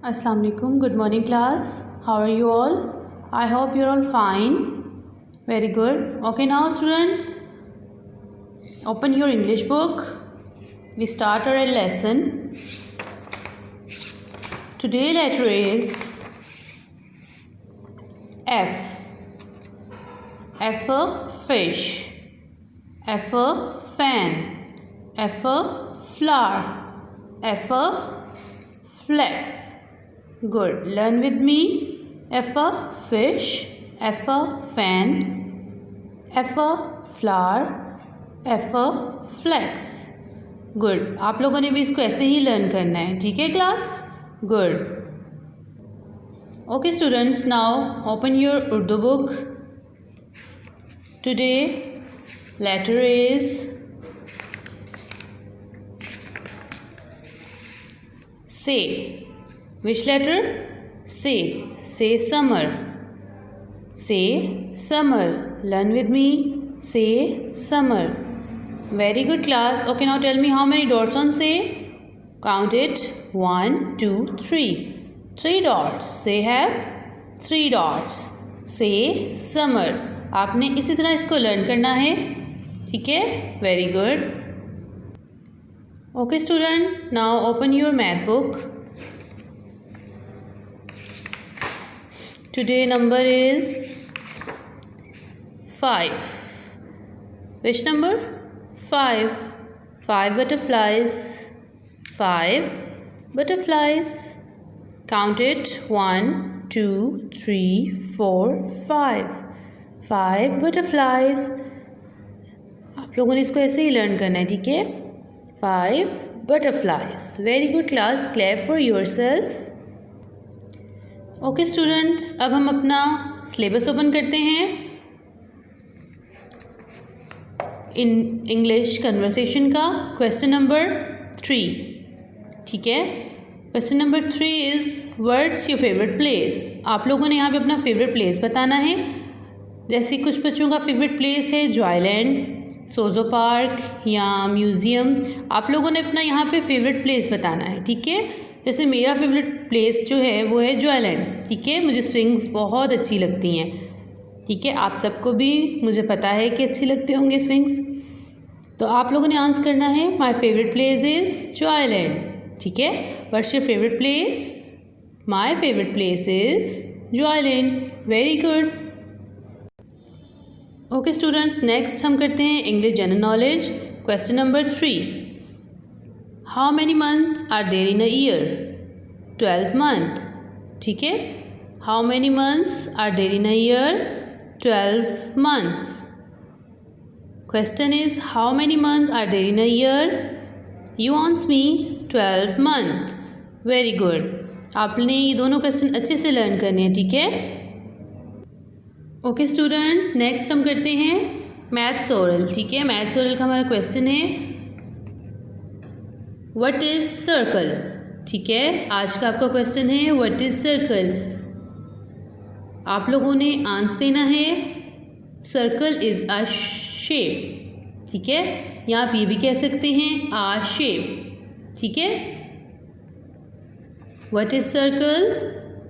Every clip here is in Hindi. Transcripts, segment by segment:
Assalamu alaikum. Good morning class. How are you all? I hope you're all fine. Very good. Okay, now students, open your English book. We start our lesson. Today letter is F. F for fish. F for fan. F for flower. F for flex. Good. Learn with me. F for fish. F for fan. F for flower. F for flex. Good. आप लोगों ने भी इसको ऐसे ही लर्न करना है, ठीक है class? Good. Okay students, now open your Urdu book. Today letter is Say. Which letter? Say. Say summer. Say summer. Learn with me. Say summer. Very good class. Okay, now tell me how many dots on say. Count it. 1, 2, 3. 3 dots. Say have 3 dots. Say summer. आपने इसी तरह इसको लर्न करना है, ठीक है? Very good. Okay student, now open your math book. Today number is 5. Which number? 5. 5 butterflies. 5 butterflies. Count it. 1, 2, 3, 4, 5. 5 butterflies. आप लोगों ने इसको ऐसे ही लर्न करना है, ठीक है? 5 butterflies. Very good class. Clap for yourself. Okay students, अब हम अपना सिलेबस ओपन करते हैं. इन इंग्लिश कन्वर्सेशन का क्वेश्चन नंबर 3, ठीक है? Question number 3 is what's your favourite place. आप लोगों ने यहाँ पे अपना फेवरेट प्लेस बताना है. जैसे कुछ बच्चों का फेवरेट प्लेस है जॉयलैंड, सोजो पार्क या म्यूज़ियम. आप लोगों ने अपना यहाँ पे फेवरेट प्लेस बताना है, ठीक है? जैसे मेरा फेवरेट प्लेस जो है वो है जॉयलैंड, ठीक है? मुझे स्विंग्स बहुत अच्छी लगती हैं, ठीक है? आप सबको भी मुझे पता है कि अच्छी लगते होंगे स्विंग्स. तो आप लोगों ने आंसर करना है my favourite place is Joyland, ठीक है? What's your favourite place? My favourite place is Joyland. Very good. Okay students, next हम करते हैं English general knowledge. Question number 3. How many months are there in a year? 12 months, ठीक है? How many months are there in a year? 12 months. Question is how many months are there in a year? You answer me 12 months. Very good. आपने ये दोनों क्वेश्चन अच्छे से लर्न करने हैं, ठीक है? ओके स्टूडेंट्स, नेक्स्ट हम करते हैं मैथ्स ओरल, ठीक है? मैथ्स ओरल का हमारा क्वेश्चन है व्हाट इज़ सर्कल, ठीक है? आज का आपका क्वेश्चन है व्हाट इज़ सर्कल. आप लोगों ने आंसर देना है सर्कल इज़ अ शेप, ठीक है? या आप ये भी कह सकते हैं आ शेप, ठीक है? What is circle?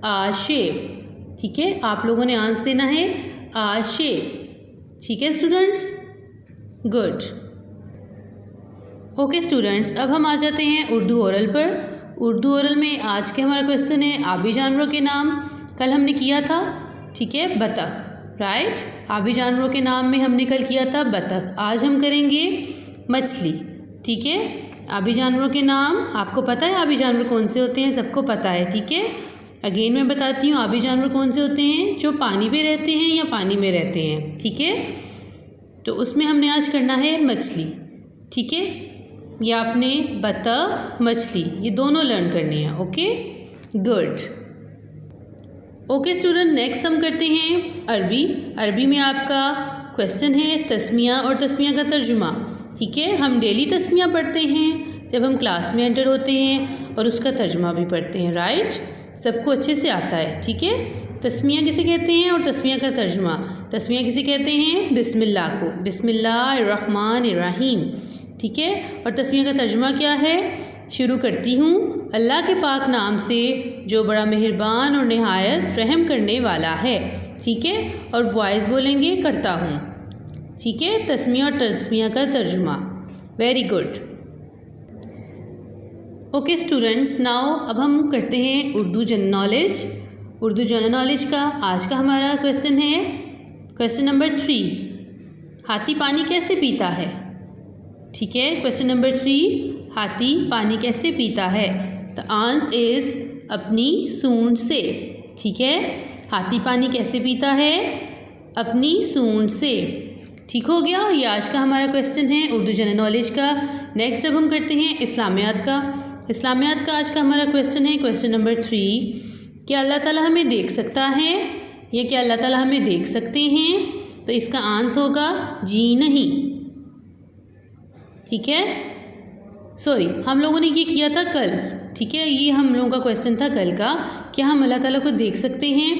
A shape, ठीक है? आप लोगों ने आंसर देना है आ शेप, ठीक है स्टूडेंट्स? गुड. ओके स्टूडेंट्स, अब हम आ जाते हैं उर्दू ओरल पर. उर्दू ओरल में आज के हमारा क्वेश्चन है आबी जानवरों के नाम. कल हमने किया था, ठीक है, बतख, राइट? आबी जानवरों के नाम में हमने कल किया था बतख. आज हम करेंगे मछली, ठीक है? आबी जानवरों के नाम आपको पता है आबी जानवर कौन से होते हैं? सबको पता है, ठीक है? अगेन मैं बताती हूँ आबी जानवर कौन से होते हैं? जो पानी पे रहते हैं या पानी में रहते हैं, ठीक है? तो उसमें हमने आज करना है मछली, ठीक है? ये आपने बतख, मछली, ये दोनों लर्न करने हैं. Okay, good. Okay student, next हम करते हैं अरबी. अरबी में आपका क्वेश्चन है तस्मिया और तस्मिया का तर्जुमा, ठीक है? हम डेली तस्मिया पढ़ते हैं जब हम क्लास में एंटर होते हैं और उसका तर्जुमा भी पढ़ते हैं, राइट? सबको अच्छे से आता है, ठीक है? तस्मिया किसे कहते हैं और तस्मिया का तर्जुमा? तस्मिया किसे कहते हैं? बिस्मिल्लाह को, बिस्मिल्लाहिर्रहमानिर्रहीम, ठीक है? और तस्मिया का तर्जुमा क्या है? शुरू करती हूँ अल्लाह के पाक नाम से जो बड़ा मेहरबान और नहायत रहम करने वाला है। ठीक है, और बॉयज़ बोलेंगे करता हूँ। ठीक है, तस्मिया और तस्मिया का तर्जुमा। Very good. Okay students, now अब हम करते हैं Urdu general knowledge. Urdu general knowledge का आज का हमारा क्वेश्चन है क्वेश्चन नंबर 3, हाथी पानी कैसे पीता है। ठीक है, क्वेश्चन नंबर 3, हाथी पानी कैसे पीता है। द आंसर इज़ अपनी सूंड से। ठीक है, हाथी पानी कैसे पीता है, अपनी सूंड से। ठीक हो गया, ये आज का हमारा क्वेश्चन है उर्दू जनरल नॉलेज का। नेक्स्ट अब हम करते हैं इस्लामियात का। इस्लामियात का आज का हमारा क्वेश्चन है क्वेश्चन नंबर 3, क्या अल्लाह ताला हमें देख सकता है या क्या अल्लाह ताला हमें देख सकते हैं। तो इसका आंसर होगा जी नहीं। ठीक है, सॉरी, हम लोगों ने ये किया था कल। ठीक है, ये हम लोगों का क्वेश्चन था कल का, क्या हम अल्लाह ताला को देख सकते हैं,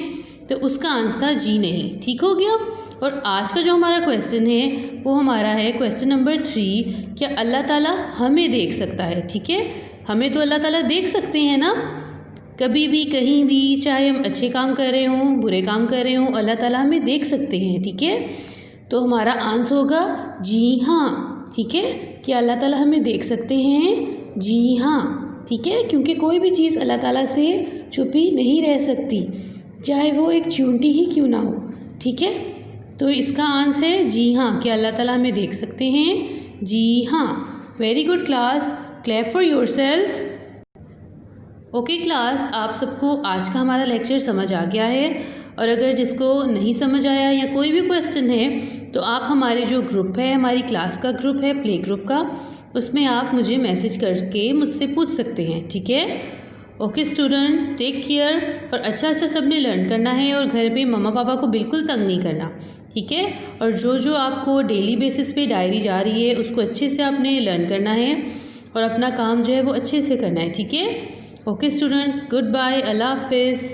तो उसका आंसर था जी नहीं। ठीक हो गया, और आज का जो हमारा क्वेश्चन है वो हमारा है क्वेश्चन नंबर 3, क्या अल्लाह ताला हमें देख सकता है। ठीक है, हमें तो अल्लाह ताला देख सकते हैं ना, कभी भी कहीं भी, चाहे हम अच्छे काम कर रहे हों बुरे काम कर रहे हों, अल्लाह ताला हमें देख सकते हैं। ठीक है, तो हमारा आंसर होगा जी हाँ। ठीक है, क्या अल्लाह ताला हमें देख सकते हैं, जी हाँ। ठीक है, क्योंकि कोई भी चीज़ अल्लाह ताला से छुपी नहीं रह सकती, चाहे वो एक चूंटी ही क्यों ना हो। ठीक है, तो इसका आंसर है जी हाँ, क्या अल्लाह ताला हमें देख सकते हैं, जी हाँ। Very good class, clap for yourself. Okay class, आप सबको आज का हमारा लेक्चर समझ आ गया है, और अगर जिसको नहीं समझ आया या कोई भी क्वेश्चन है तो आप हमारे जो ग्रुप है, हमारी क्लास का ग्रुप है प्ले ग्रुप का, उसमें आप मुझे मैसेज करके मुझसे पूछ सकते हैं। ठीक है, ओके स्टूडेंट्स, टेक केयर, और अच्छा सबने लर्न करना है, और घर पे मम्मा पापा को बिल्कुल तंग नहीं करना। ठीक है, और जो आपको डेली बेसिस पे डायरी जा रही है उसको अच्छे से आपने लर्न करना है, और अपना काम जो है वो अच्छे से करना है। ठीक है, ओके स्टूडेंट्स, गुड बाय, अल्लाह हाफिज़।